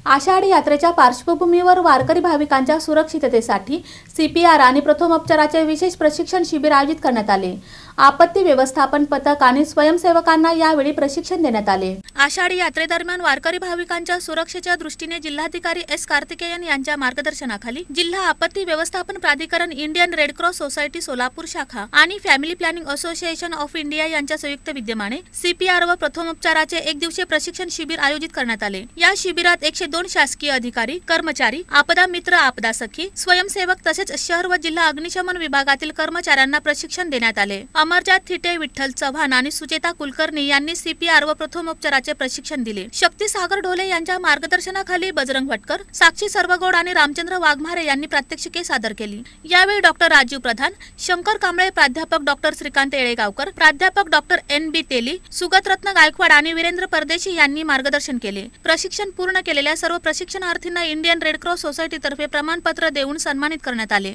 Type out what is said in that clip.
आषाढी यात्रेच्या पार्श्वभूमीवर वारकरी भाविकांच्या सुरक्षिततेसाठी सीपीआर आणि प्रथमोपचाराचे विशेष प्रशिक्षण शिबिर आयोजित करण्यात आले। आपत्ती व्यवस्थापन पथक आणि स्वयंसेवकांना यावेळी प्रशिक्षण देण्यात आले। आषाढी यात्रेदरम्यान वारकरी भाविकांच्या सुरक्षेच्या दृष्टीने जिल्हाधिकारी एस कार्तिकेयन यांच्या मार्गदर्शनाखाली जिल्हा आपत्ती व्यवस्थापन प्राधिकरण, Indian red cross society Solapur शाखा आणि family planning association of India यांच्या संयुक्त विद्यमाने सीपीआर व प्रथमोपचाराचे एक दिवसीय प्रशिक्षण शिबिर आयोजित करण्यात आले। या शिबिरात 102 शासकीय अधिकारी, कर्मचारी, आपदा मित्र, आपदा सखी, स्वयंसेवक तसेच शहर व जिल्हा अग्निशमन विभागातील कर्मचाऱ्यांना प्रशिक्षण देण्यात आले। अमरजात थिटे, विठ्ठल चव्हाण आणि सुचेता कुलकर्णी यांनी सीपीआर व प्रथमोपचाराचे प्रशिक्षण दिले। शक्ती सागर ढोले यांच्या मार्गदर्शनाखाली बजरंग भटकर, साक्षी सर्वगौड आणि रामचंद्र वाघमारे यांनी प्रात्यक्षिके सादर केली। यावेळी डॉक्टर राजीव प्रधान, शंकर कांबळे, प्राध्यापक डॉक्टर श्रीकांत येळेगावकर, प्राध्यापक डॉक्टर NB तेली, सुगतरत्न गायकवाड आणि वीरेंद्र परदेशी यांनी मार्गदर्शन केले। प्रशिक्षण पूर्ण केलेल्या सर्व प्रशिक्षणार्थींना इंडियन रेड क्रॉस सोसायटी तर्फे प्रमाणपत्र देऊन सन्मानित करण्यात आले।